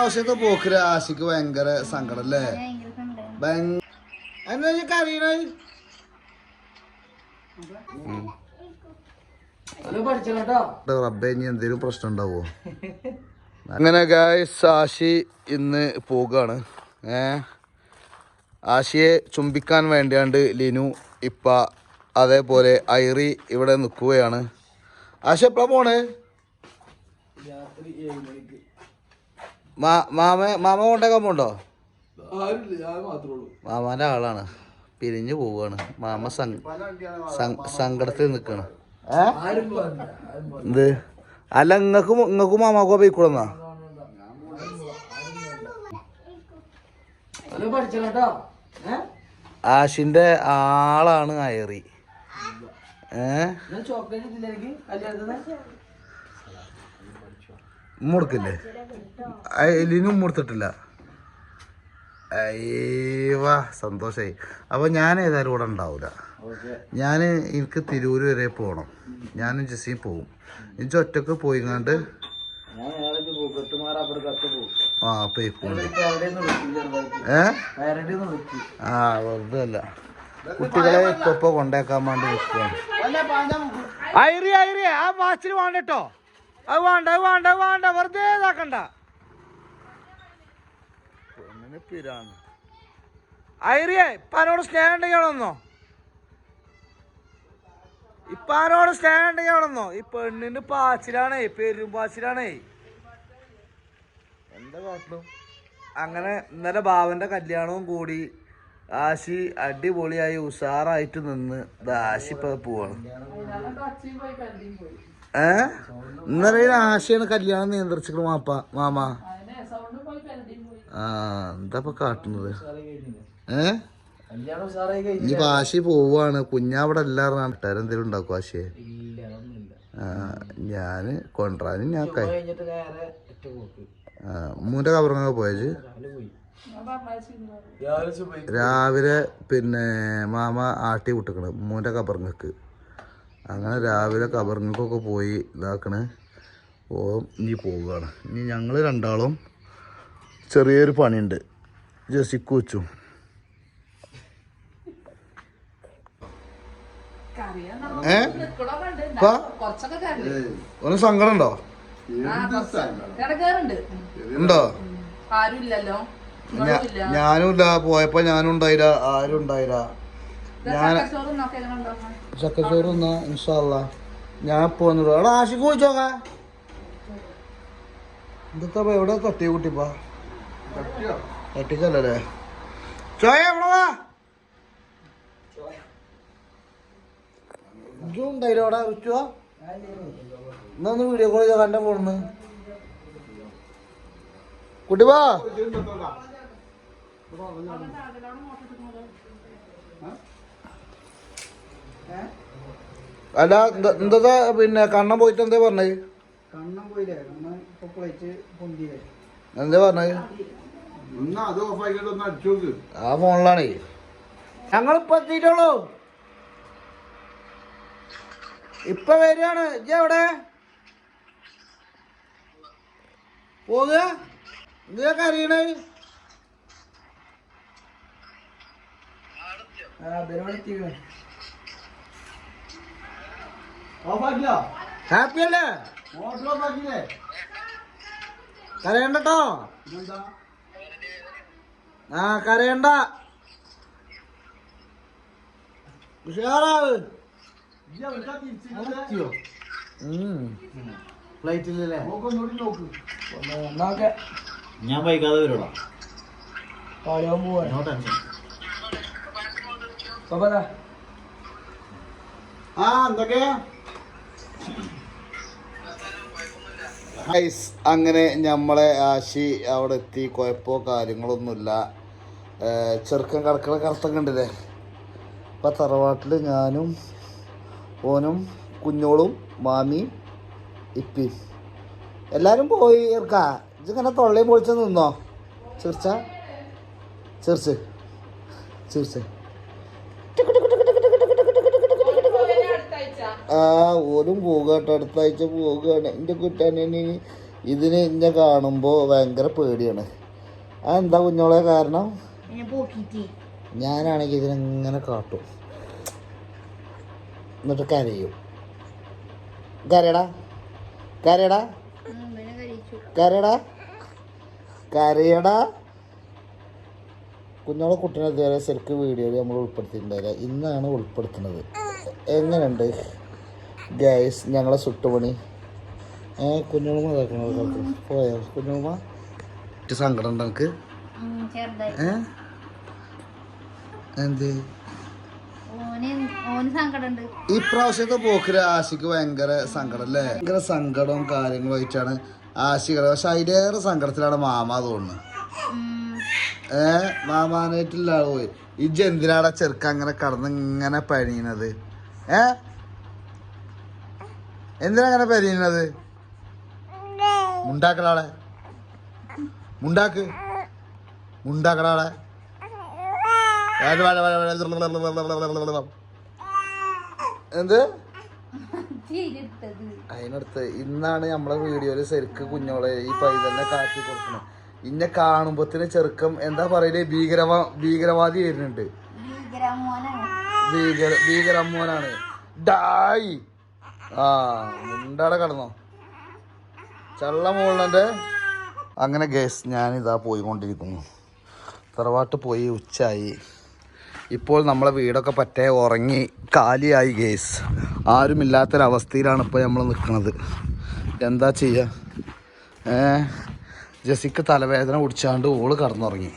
ആവശ്യത്തെ പോക്കില് ആശിക്ക് ഭയങ്കര സങ്കടം അല്ലേ? റബ്ബേ ഇനി എന്തേലും പ്രശ്നം ഉണ്ടാവോ? അങ്ങനെ ഗായ്സ് ആശി ഇന്ന് പോകാണ്. ആശിയെ ചുംബിക്കാൻ വേണ്ടിയാണ്ട് ലിനു ഇപ്പ അതേപോലെ ഐറി ഇവിടെ നിൽക്കുകയാണ്. ആശ എപ്പളാ പോണ്? മാമ കൊണ്ടേക്കാൻ പോണ്ടോ? മാമാന്റെ ആളാണ്, പിരിഞ്ഞു പോവാണ്. മാമ സങ്കടത്തിൽ നിൽക്കാണ്. എന്ത് അല്ല, ഇങ്ങക്കും മാമാക്കോ പോയിക്കൂടെന്നാ? ആഷിന്റെ ആളാണ് ഐറി. ഉമ്മ ലിനും കൊടുത്തിട്ടില്ല. അയ്യവാ സന്തോഷായി. അപ്പൊ ഞാൻ ഏതായാലും ഇവിടെ ഉണ്ടാവൂല. എനിക്ക് തിരൂര് വരെ പോകണം. ഞാനും ജെസ്സിയും പോവും. എനിക്ക് ഒറ്റക്ക് പോയിങ്ങാണ്ട് വെറുതെ അല്ല, കുട്ടികളെ ഇപ്പൊ കൊണ്ടേക്കാൻ വേണ്ടി നിൽക്കുകയാണ്. ഐറി ആ വാച്ചിന് വേണ്ടട്ടോ. അത് വേണ്ട വെറുതെ ഇതാക്കണ്ട. ഐറിയെ ഇപ്പാനോട് സ്നേഹം ഉണ്ടെങ്കിൽ ആണെന്നോ? ഇപ്പാനോട് സ്നേഹം ഉണ്ടെങ്കിൽ ആണെന്നോ? ഈ പെണ്ണിന്റെ പാച്ചിലാണേ, പെരും പാച്ചിലാണേ. എന്താ കാട്ടണം? അങ്ങനെ ഇന്നലെ ബാവന്റെ കല്യാണവും കൂടി ആശി അടിപൊളിയായി ഉഷാറായിട്ട് നിന്ന് ആശി ഇപ്പൊ പോവാണ്. ഇന്നലെ ആശയാണ് കല്യാണം നിയന്ത്രിച്ചിട്ട് മാമ. എന്താ കാട്ടുന്നത്? ഇനി ആശി പോവാണ്. കുഞ്ഞാവിടെ എല്ലാവരും എന്തേലും ഉണ്ടാക്കും ആശയെ? ഞാന് കൊണ്ടുവരാനും ഞാൻ മൂന്റെ കബറങ്ങ പോയത് രാവിലെ. പിന്നെ മാമ ആട്ടി വിട്ടിക്കണ് മൂന്റെ കബറങ്ങക്ക്. അങ്ങനെ രാവിലെ കബറങ്ങക്കൊക്കെ പോയി ഇതാക്കണ്. ഇനി പോവുകയാണ്. ഇനി ഞങ്ങള് രണ്ടാളും ചെറിയൊരു പണിയുണ്ട്. ജെസ്സിക്ക് വെച്ചു ഒന്ന് സങ്കടം ഉണ്ടോ? ഉണ്ടോ? ഞാനുമില്ല, പോയപ്പോ ഞാനും ഉണ്ടായില്ല, ആരും ഉണ്ടായില്ല. ഞാൻ ചക്കച്ചോറ് തിന്നാ ഇൻഷാ അല്ലാ. ഞാൻ പോന്നു. അവിടെ ആശിക്ക് ചോദിച്ചോക്ക എന്തൊക്കെ എവിടെ തട്ടിയ കുട്ടിപ്പാ? തട്ടിക്കല്ലേ ചോയ എവിടെവാ? ഉണ്ടായില്ല അവിടെ വിളിച്ചോ. എന്നാ വീഡിയോ കോൾ ചെയ്താ കണ്ട പോണെന്ന് കുട്ടിപ്പാ. അല്ല എന്താ പിന്നെ കണ്ണം പോയിട്ട് എന്താ പറഞ്ഞത്? എന്താ പറഞ്ഞത്? ആ ഫോണിലാണേ. ഞങ്ങളിപ്പോ എത്തിയിട്ടുള്ളൂ. ഇപ്പൊ വരികയാണ്. ഇജ്ജ് എവിടെ പോകുക? എന്തൊക്കെ അറിയണേ? ഹാപ്പി അല്ലേ? കരയണ്ടോ? കരയണ്ട, ഉഷാറാവ്. ഫ്ലൈറ്റിലല്ലേ? ഞാൻ വൈകാതെ വരൂടാ. എന്തൊക്കെയാ? അങ്ങനെ നമ്മളെ ആശി അവിടെ എത്തി. കുഴപ്പമോ കാര്യങ്ങളൊന്നുമില്ല. ചെറുക്കൻ കിടക്കണ കറുത്തൊക്കെ ഉണ്ടല്ലേ. ഇപ്പം തറവാട്ടിൽ ഞാനും ഓനും കുഞ്ഞോളും മാമി ഇപ്പിയും എല്ലാവരും പോയി. ഇറക്കാ ഇതിങ്ങനെ തൊള്ളയും പൊളിച്ച് നിന്നോ? ചിർച്ച് ഓലും പോകട്ടെ. അടുത്ത ആഴ്ച പോവുകയാണ്. എൻ്റെ കുട്ടാനെ ഇതിന് ഇന്നെ കാണുമ്പോൾ ഭയങ്കര പേടിയാണ്. അതെന്താ കുഞ്ഞോളെ കാരണം? ഞാനാണെങ്കിൽ ഇതിനെങ്ങനെ കാട്ടും, എന്നിട്ട് കരയും. കരയടാ കരയടാ കരയടാ കരയടാ. കുഞ്ഞോളെ കുട്ടീനെ ഇതുവരെ ശരിക്കും വീഡിയോയിൽ നമ്മൾ ഉൾപ്പെടുത്തിയിട്ടുണ്ടായില്ല. ഇന്നാണ് ഉൾപ്പെടുത്തുന്നത്. എങ്ങനെയുണ്ട് ഗൈസ് ഞങ്ങളെ സുട്ടുപണി? കുഞ്ഞുമ്മ ഇതാക്കണത് പോയോ? കുഞ്ഞുമ്മ സങ്കടം ഉണ്ട് എനിക്ക്. എന്ത് ഈ പ്രാവശ്യത്തെ പോക്കില് ആശിക്ക് ഭയങ്കര സങ്കടം അല്ലേ? ഭയങ്കര സങ്കടവും കാര്യങ്ങളുമായിട്ടാണ് ആശികള്. പക്ഷെ അതിലേറെ സങ്കടത്തിലാണ് മാമ തോന്നുന്നത്. മാമാനായിട്ടുള്ള ആള് പോയി. ഇജ്ജ് എന്തിനാടാ ചെറുക്ക അങ്ങനെ കടന്ന് ഇങ്ങനെ പഴിയുന്നത്? എന്തിനാ അങ്ങനെ പഴിയുന്നത്? മുണ്ടാക്കടാളെ, മുണ്ടാക്കടാളെ. എന്ത് അതിനടുത്ത് ഇന്നാണ് നമ്മളെ വീഡിയോയില് ശരിക്ക് കുഞ്ഞോളെ ഈ പൈതലിനെ കാട്ടി കൊടുക്കണം. ഇന്നെ കാണുമ്പോത്തിന് ചെറുക്കം എന്താ പറയല്, ഭീകരവാദി വരുന്നുണ്ട്. ഭീകരമ്മോനാണ് ഡായി. മുണ്ടാടെ കടന്നോ ചള്ള മോളിനെ. അങ്ങനെ ഗേസ് ഞാനിതാ പോയിക്കൊണ്ടിരിക്കുന്നു. തറവാട്ട് പോയി ഉച്ചയായി. ഇപ്പോൾ നമ്മളെ വീടൊക്കെ പറ്റേ ഉറങ്ങി കാലിയായി ഗേസ്. ആരുമില്ലാത്തൊരവസ്ഥയിലാണ് ഇപ്പോൾ നമ്മൾ നിൽക്കുന്നത്. എന്താ ചെയ്യുക? ജെസിക്ക് തലവേദന പിടിച്ചാണ്ട് ഓള് കടന്നുറങ്ങി.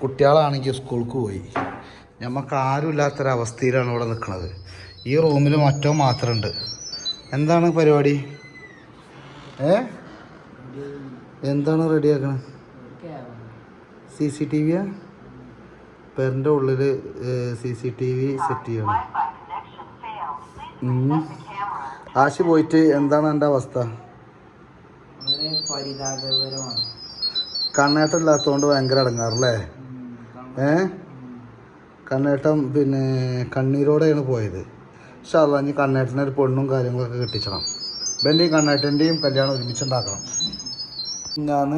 കുട്ടികളാണെങ്കിൽ സ്കൂൾക്ക് പോയി. നമുക്ക് ആരുമില്ലാത്തൊരവസ്ഥയിലാണ് ഇവിടെ നിൽക്കുന്നത്. ഈ റൂമിൽ മറ്റോ മാത്രമുണ്ട്. എന്താണ് പരിപാടി? എന്താണ് റെഡിയാക്കണത്? CCTV പേരൻ്റെ ഉള്ളിൽ CCTV സെറ്റ് ചെയ്യണം. ആശി പോയിട്ട് എന്താണ് എൻ്റെ അവസ്ഥ? കണ്ണേട്ടമില്ലാത്തതുകൊണ്ട് ഭയങ്കര അടങ്ങാറല്ലേ? കണ്ണേട്ടം പിന്നെ കണ്ണീരോടെയാണ് പോയത്. പക്ഷെ അല്ല, ഇനി കണ്ണേട്ടൻ്റെ ഒരു പെണ്ണും കാര്യങ്ങളൊക്കെ കെട്ടിച്ചണം. ഇവൻ്റെയും കണ്ണേട്ടൻ്റെയും കല്യാണം ഒരുമിച്ചുണ്ടാക്കണം. ഞാൻ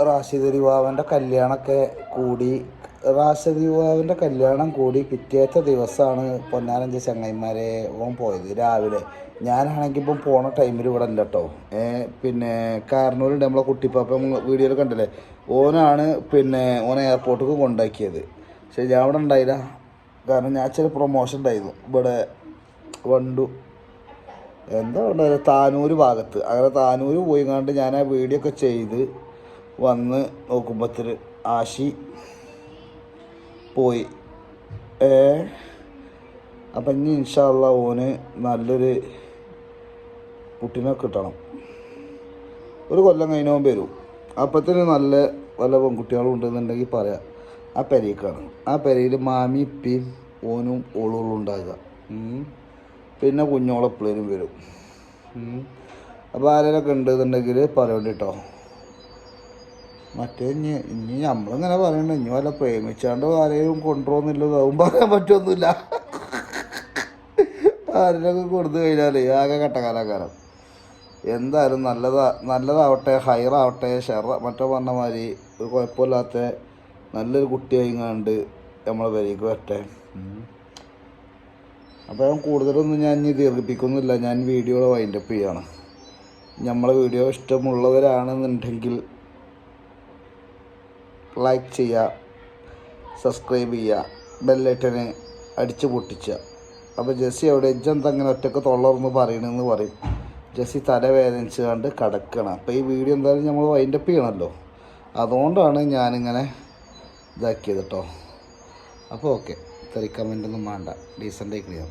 റാഷിദ് വാവൻ്റെ കല്യാണം കൂടി പിറ്റേത്തെ ദിവസമാണ് പൊന്നാരഞ്ച് ചങ്ങായിമാരെ ഓൻ പോയത് രാവിലെ. ഞാനാണെങ്കിൽ ഇപ്പം പോണ ടൈമിൽ ഇവിടെ അല്ല കേട്ടോ. പിന്നെ കാർണൂരുണ്ട് നമ്മളെ കുട്ടിപ്പാപ്പ വീഡിയോയിൽ കണ്ടില്ലേ, ഓനാണ് പിന്നെ ഓനെ എയർപോർട്ടിലേക്ക് കൊണ്ടാക്കിയത്. പക്ഷേ ഞാൻ അവിടെ ഉണ്ടായില്ല. കാരണം ഞാൻ ചില പ്രൊമോഷൻ ഉണ്ടായിരുന്നു ഇവിടെ എന്താ ഉണ്ടായത് താനൂർ ഭാഗത്ത്. അങ്ങനെ താനൂർ പോയി കണ്ട് ഞാൻ ആ വീഡിയോ ഒക്കെ ചെയ്ത് വന്ന് നോക്കുമ്പോഴത്തേന് ആശി പോയി. അപ്പം ഇനി ഇൻഷാ അള്ളാ ഓന് നല്ലൊരു കുട്ടീനെ കിട്ടണം. ഒരു കൊല്ലം കഴിഞ്ഞവൻ വരും. അപ്പത്തിന് നല്ല വല്ല പെൺകുട്ടികളും ഉണ്ടെന്നുണ്ടെങ്കിൽ പറയാം. ആ പെരയ്ക്കാണ്. ആ പെരയിൽ മാമി ഇപ്പിയും ഓനും ഓളുകളും ഉണ്ടാകുക. പിന്നെ കുഞ്ഞോളെപ്പോഴും വരും. അപ്പോൾ ആരെയൊക്കെ ഉണ്ടെന്നുണ്ടെങ്കിൽ പറയണ്ട കേട്ടോ. മറ്റേ ഇനി നമ്മളിങ്ങനെ പറയണ്ട, ഇനി വല്ല പ്രേമിച്ചാണ്ട് ആരെയും കൊണ്ടുപോകുന്നില്ലതാവും പറയാൻ പറ്റുമൊന്നുമില്ല. ആരെയൊക്കെ കൊടുത്തു കഴിഞ്ഞാലേ ആകെ കട്ടകാലക്കാരം. എന്തായാലും നല്ലതാവട്ടെ, ഹൈറാവട്ടെ, മറ്റോ പറഞ്ഞ മാതിരി ഒരു കുഴപ്പമില്ലാത്ത നല്ലൊരു കുട്ടിയായി കണ്ട് നമ്മളെ വരേക്ക് വരട്ടെ. അപ്പോൾ കൂടുതലൊന്നും ഞാൻ ഇനി ദീർഘിപ്പിക്കുന്നില്ല. ഞാൻ വീഡിയോ വൈൻഡപ്പ് ചെയ്യാണ്. നമ്മളെ വീഡിയോ ഇഷ്ടമുള്ളവരാണെന്നുണ്ടെങ്കിൽ ലൈക്ക് ചെയ്യുക, സബ്സ്ക്രൈബ് ചെയ്യുക, ബെല്ലൈക്കന് അടിച്ചു പൊട്ടിക്കുക. അപ്പോൾ ജെസ്സി അവിടെ എജ്ജെന്തങ്ങനെ ഒറ്റക്ക് തൊള്ളർന്ന് പറയണമെന്ന് പറയും. ജെസ്സി തലവേദനിച്ച് കണ്ട് കിടക്കണം. അപ്പോൾ ഈ വീഡിയോ എന്തായാലും നമ്മൾ വൈൻഡപ്പ് ചെയ്യണമല്ലോ, അതുകൊണ്ടാണ് ഞാനിങ്ങനെ ഇതാക്കിയത് കേട്ടോ. അപ്പോൾ ഓക്കെ, കമൻ്റൊന്നും വേണ്ട, ഡീസൻ്റായി ക്ലിയർ.